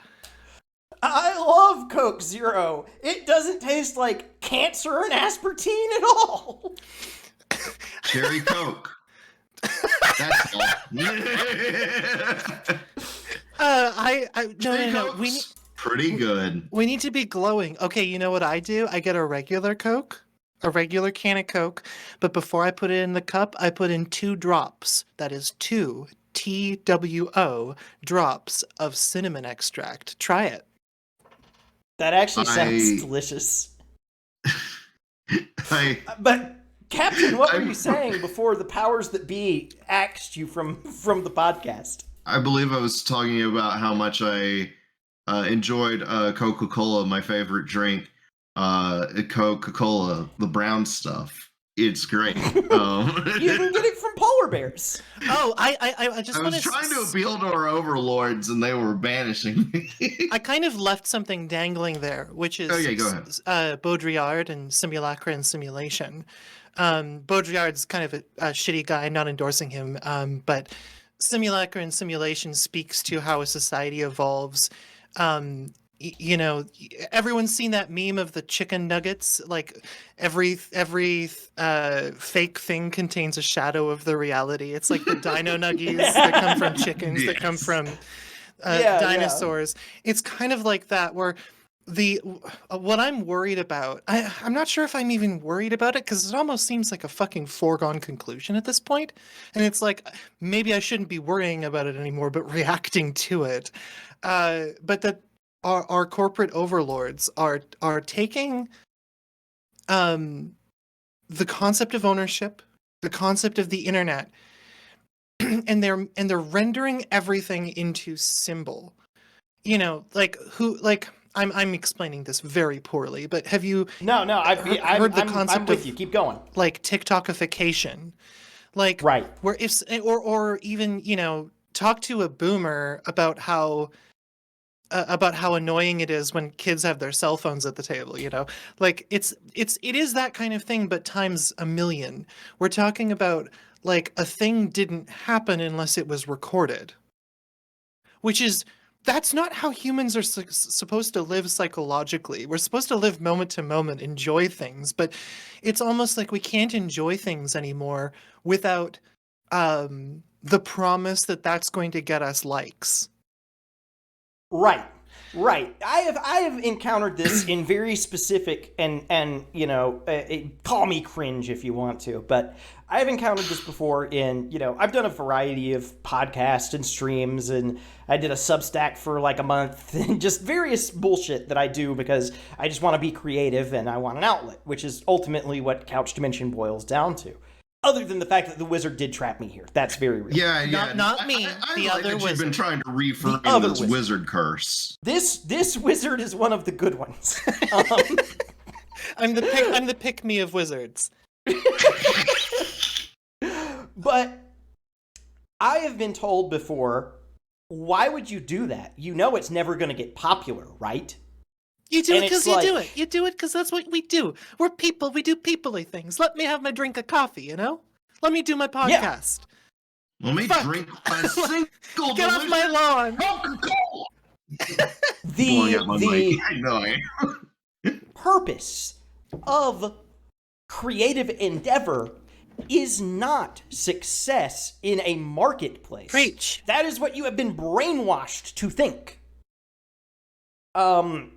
I love Coke Zero. It doesn't taste like cancer and aspartame at all. Cherry Coke. That's all. No. Pretty good. We need to be glowing. Okay, you know what I do? I get a regular Coke, a regular can of Coke, but before I put it in the cup, I put in 2 drops. That is 2 TWO drops of cinnamon extract. Try it. That actually sounds delicious. But Captain, what were you saying before the powers that be axed you from the podcast? I believe I was talking about how much I enjoyed Coca-Cola, my favorite drink. Coca-Cola, the brown stuff. It's great. You can get it from polar bears. Oh, I just I was trying to appeal to our overlords, and they were banishing me. I kind of left something dangling there, which is go ahead. Baudrillard and Simulacra and Simulation. Baudrillard's kind of a shitty guy, not endorsing him, but Simulacra and Simulation speaks to how a society evolves. You know, everyone's seen that meme of the chicken nuggets. Like every fake thing contains a shadow of the reality. It's like the dino nuggies that come from chickens, that come from dinosaurs. Yeah. It's kind of like that, where what I'm worried about, I'm not sure if I'm even worried about it, because it almost seems like a fucking foregone conclusion at this point. And it's like, maybe I shouldn't be worrying about it anymore, but reacting to it. But that our corporate overlords are taking the concept of ownership, the concept of the internet, and they're rendering everything into symbol. You know, I'm explaining this very poorly, but have you I've heard the concept I'm with of, you. Keep going. Like TikTokification, like right, where if or even, you know, talk to a boomer about how annoying it is when kids have their cell phones at the table, you know, like it is that kind of thing, but times a million. We're talking about like a thing didn't happen unless it was recorded, that's not how humans are supposed to live psychologically. We're supposed to live moment to moment, enjoy things, but it's almost like we can't enjoy things anymore without the promise that that's going to get us likes. Right. I have encountered this in very specific and call me cringe if you want to, but I have encountered this before in, I've done a variety of podcasts and streams, and I did a Substack for like a month and just various bullshit that I do because I just want to be creative and I want an outlet, which is ultimately what Couch Dimension boils down to. Other than the fact that the wizard did trap me here. That's very real. Yeah. Not me. I the like other that wizard. You've been trying to reframe other this wizard curse. This wizard is one of the good ones. I'm the pick me of wizards. But I have been told before, why would you do that? You know it's never going to get popular, right? You do And it because it's you do like- it. You do it because that's what we do. We're people. We do people-y things. Let me have my drink of coffee, Let me do my podcast. Let me Fuck. drink a single Get off my lawn. Coca-Cola. Blowing up my The mic. I know I am. purpose of creative endeavor is not success in a marketplace. Preach. That is what you have been brainwashed to think. And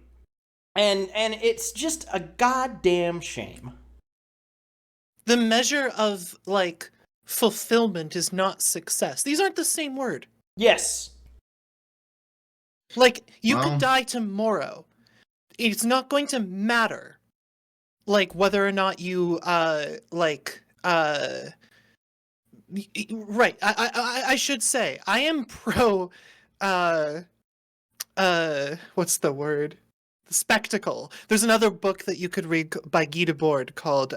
it's just a goddamn shame. The measure of, fulfillment is not success. These aren't the same word. Yes. You Well- could die tomorrow. It's not going to matter. Whether or not you, right. I should say, I am pro, what's the word? The spectacle. There's another book that you could read by Guy Debord called,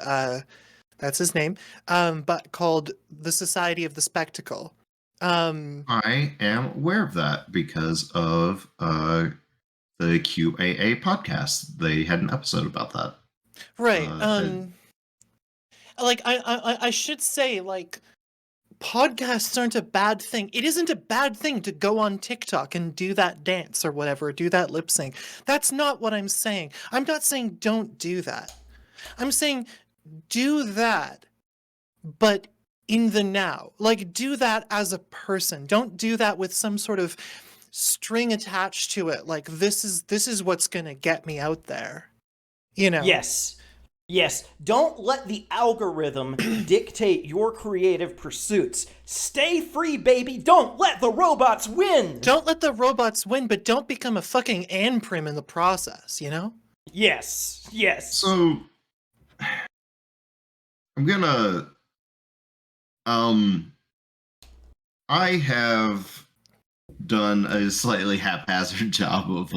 that's his name, but called The Society of the Spectacle. I am aware of that because of the QAA podcast. They had an episode about that. Right. And- I should say, podcasts aren't a bad thing. It isn't a bad thing to go on TikTok and do that dance or whatever, do that lip sync. That's not what I'm saying. I'm not saying don't do that. I'm saying do that, but in the now. Do that as a person. Don't do that with some sort of string attached to it. This is what's gonna get me out there. Yes. Don't let the algorithm dictate your creative pursuits. Stay free, baby. Don't let the robots win. Don't let the robots win, but don't become a fucking Anprim in the process, Yes. So I'm gonna I have done a slightly haphazard job of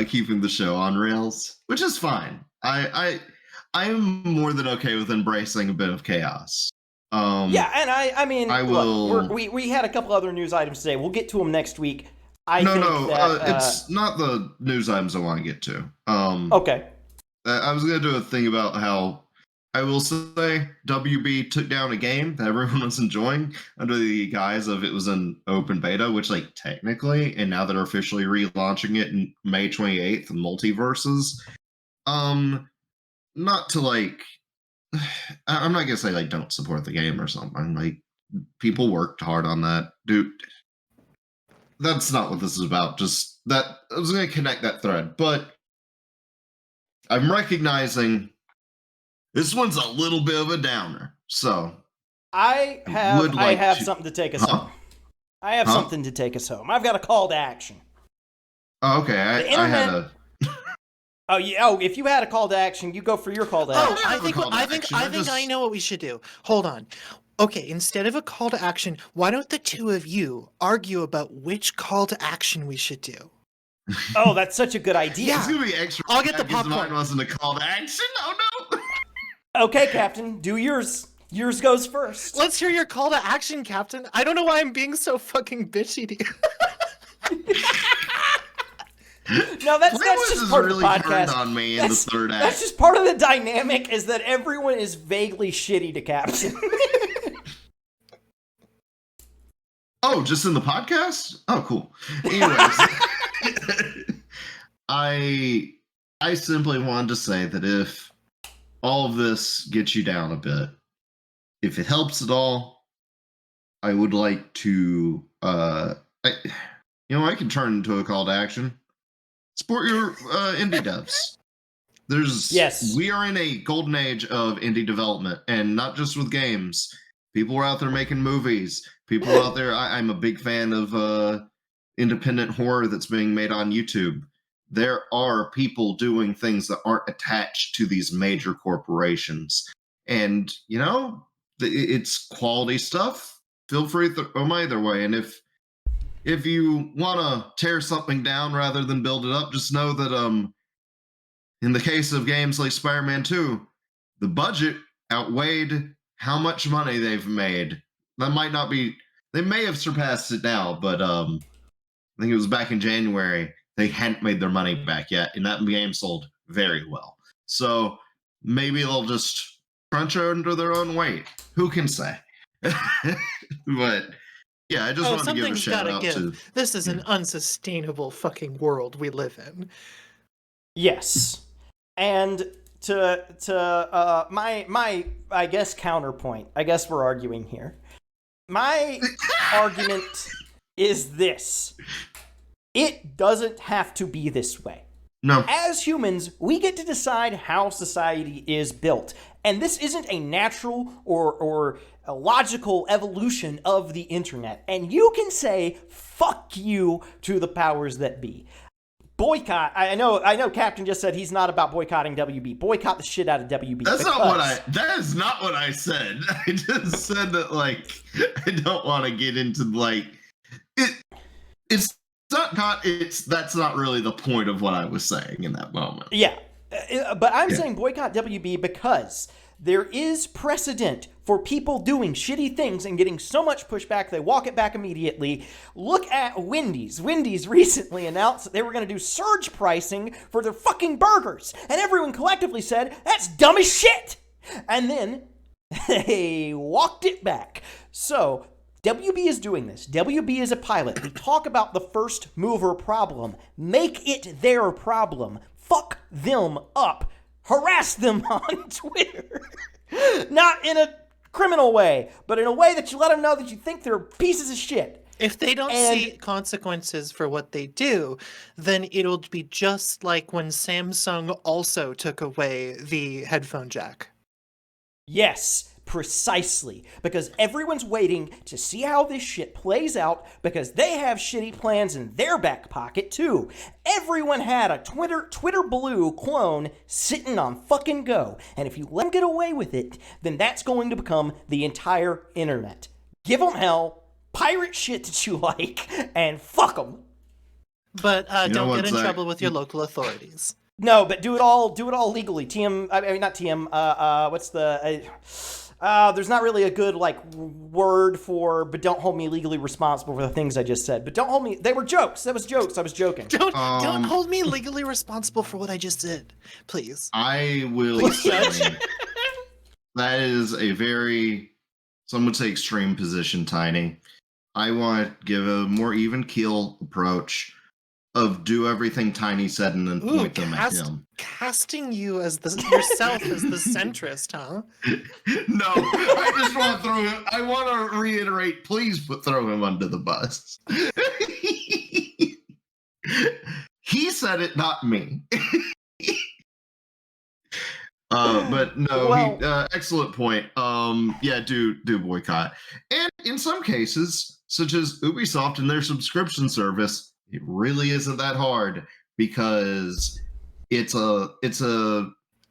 keeping the show on rails, which is fine. I'm more than okay with embracing a bit of chaos. Yeah, and I mean, I will- look, we had a couple other news items today. We'll get to them next week. It's not the news items I want to get to. Okay. I was gonna do a thing about how I will say WB took down a game that everyone was enjoying under the guise of it was an open beta, which technically, and now they're officially relaunching it in May 28th, Multiverses. Not to I'm not gonna say don't support the game or something. People worked hard on that, dude. That's not what this is about. Just that I was gonna connect that thread, but I'm recognizing this one's a little bit of a downer. So I would like have to- something to take us Huh? home. I have Huh? something to take us home. I've got a call to action. Oh, okay. The I had internet- a Oh yeah. Oh, if you had a call to action, you go for your call to Oh, action. don't I have a think call to I think action. I I think just- I know what we should do. Hold on. Okay, instead of a call to action, why don't the two of you argue about which call to action we should do? Oh, that's such a good idea. It's gonna be extra. I'll get the because popcorn. Mine wasn't a call to action. Oh no. Okay, Captain, do yours. Yours goes first. Let's hear your call to action, Captain. I don't know why I'm being so fucking bitchy to you. No, that's Playlist just has part really of the turned podcast. on me in the That's- third That's act. just part of the dynamic is that everyone is vaguely shitty to Captain. Oh, just in the podcast? Oh, cool. Anyways, I simply wanted to say that if all of this gets you down a bit, if it helps at all, I would like to, I can turn into a call to action. Support your indie devs. Yes. We are in a golden age of indie development, and not just with games. People are out there making movies. People are out there. I'm a big fan of independent horror that's being made on YouTube. There are people doing things that aren't attached to these major corporations, and it's quality stuff. Feel free to throw them either way, and if you want to tear something down rather than build it up, just know that in the case of games like Spider-Man 2, the budget outweighed how much money they've made. That might not be, they may have surpassed it now, but I think it was back in January, they hadn't made their money back yet, and that game sold very well. So maybe they'll just crunch under their own weight. Who can say? But yeah, I just wanted to give a shout out to... This is an unsustainable fucking world we live in. Yes. And to my I guess counterpoint, I guess we're arguing here. My argument is this. It doesn't have to be this way. No. As humans, we get to decide how society is built. And this isn't a natural or a logical evolution of the internet. And you can say, fuck you to the powers that be. Boycott. I know Captain just said he's not about boycotting WB. Boycott the shit out of WB. That is not what I said. I just said that, I don't want to get into, that's not really the point of what I was saying in that moment. Yeah. But I'm saying boycott WB because there is precedent for people doing shitty things and getting so much pushback they walk it back immediately. Look at Wendy's. Wendy's recently announced that they were going to do surge pricing for their fucking burgers. And everyone collectively said, that's dumb as shit. And then they walked it back. So WB is doing this. WB is a pilot. They talk about the first mover problem. Make it their problem. Fuck them up. Harass them on Twitter. Not in a criminal way, but in a way that you let them know that you think they're pieces of shit. If they don't see consequences for what they do, then it'll be just like when Samsung also took away the headphone jack. Yes, precisely. Because everyone's waiting to see how this shit plays out because they have shitty plans in their back pocket too. Everyone had a Twitter Blue clone sitting on fucking Go. And if you let them get away with it, then that's going to become the entire internet. Give them hell, pirate shit that you like, and fuck them. But don't get in trouble with your local authorities. No, but do it all legally. Not TM. What's the? There's not really a good word for, but don't hold me legally responsible for the things I just said. But don't hold me. They were jokes. That was jokes. I was joking. Don't hold me legally responsible for what I just did, please. I will say that is a very, some would say, extreme position, Tiny. I want to give a more even keel approach of do everything Tiny said and then point them at him. Casting you as yourself as the centrist, huh? No, I just want to throw him. I want to reiterate, please throw him under the bus. He said it, not me. But no, excellent point. Do boycott. And in some cases, such as Ubisoft and their subscription service, it really isn't that hard because it's a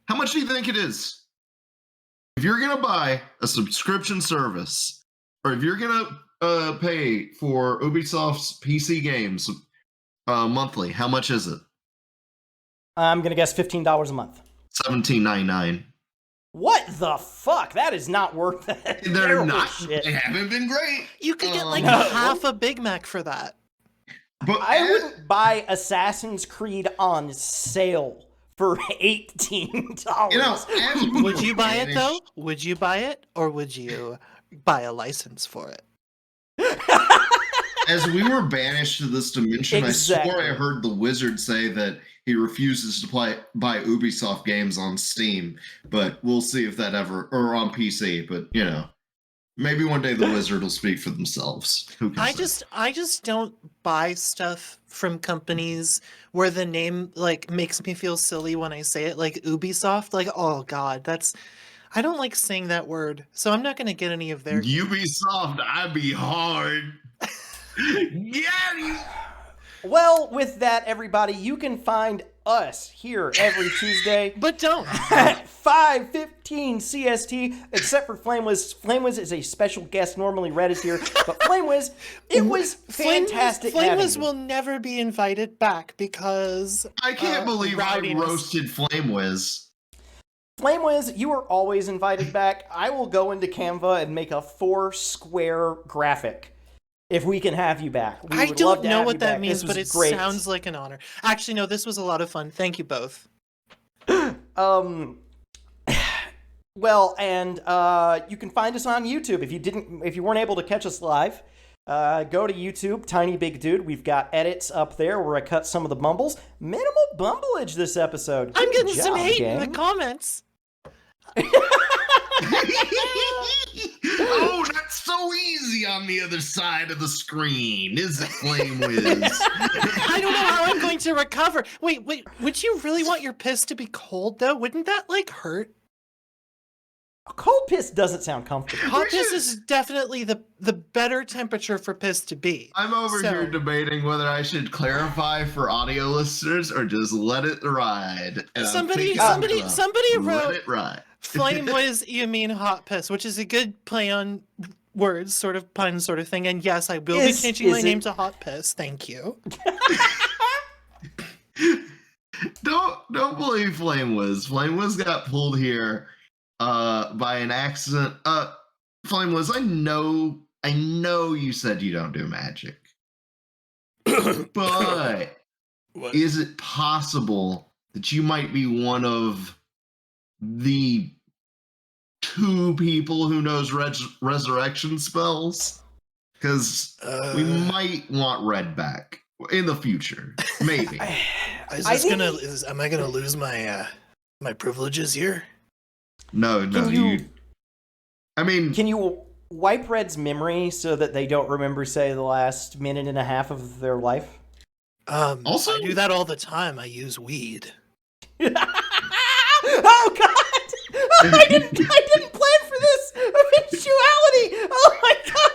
how much do you think it is? If you're gonna buy a subscription service, or if you're gonna pay for Ubisoft's PC games monthly, how much is it? I'm gonna guess $15 a month. $17.99. What the fuck? That is not worth it. They're not. Shit. They haven't been great. You could get half a Big Mac for that. But I wouldn't buy Assassin's Creed on sale for $18. Would you buy it though? Would you buy it, or would you buy a license for it? As we were banished to this dimension, exactly. I swore I heard the wizard say that he refuses to buy Ubisoft games on Steam, but we'll see if that ever, or on PC, but Maybe one day the wizard will speak for themselves. Who can say? I just don't buy stuff from companies where the name like makes me feel silly when I say it, like Ubisoft. Like, oh god, I don't like saying that word, so I'm not gonna get any of their. You be soft, I be hard. Yeah. Well, with that, everybody, you can find us here every Tuesday But don't. at 5:15 CST, except for FlameWiz. FlameWiz is a special guest. Normally Red is here, but FlameWiz, it was fantastic having Flameless you. will never be invited back because I can't believe I rowdiness. roasted Flame Wiz. FlameWiz, you are always invited back. I will go into Canva and make a 4-square graphic if we can have you back. We I would love don't to know have what you that back. means, This but was it great. sounds like an honor. Actually, no, this was a lot of fun. Thank you both. Well, and you can find us on YouTube. If you weren't able to catch us live, go to YouTube, Tiny Big Dude. We've got edits up there where I cut some of the mumbles. Minimal bumbleage this episode. I'm Good getting some job, hate gang. in the comments. Oh, that's so easy on the other side of the screen, is it, Flame Wiz? I don't know how I'm going to recover. Wait, would you really want your piss to be cold though? Wouldn't that like hurt? A cold piss doesn't sound comfortable. Hot piss is definitely the better temperature for piss to be. I'm over So- here debating whether I should clarify for audio listeners or just let it ride. And I'm Somebody thinking I'm gonna let let it it ride. Flame was you mean hot piss, which is a good play on words, sort of pun sort of thing. And yes, I will be changing my name to Hot Piss. Thank you. Don't believe Flame Wiz. Flame Wiz got pulled here by an accident. Flame Wiz, I know you said you don't do magic. But What? is it possible that you might be one of the 2 people who knows resurrection spells? Because we might want Red back in the future, maybe. Is I this think- am I gonna lose my my privileges here? No, Can you- I mean, Can you wipe Red's memory so that they don't remember, say, the last minute and a half of their life? Also- I do that all the time. I use weed. Oh God! I didn't plan for this eventuality. Oh my God!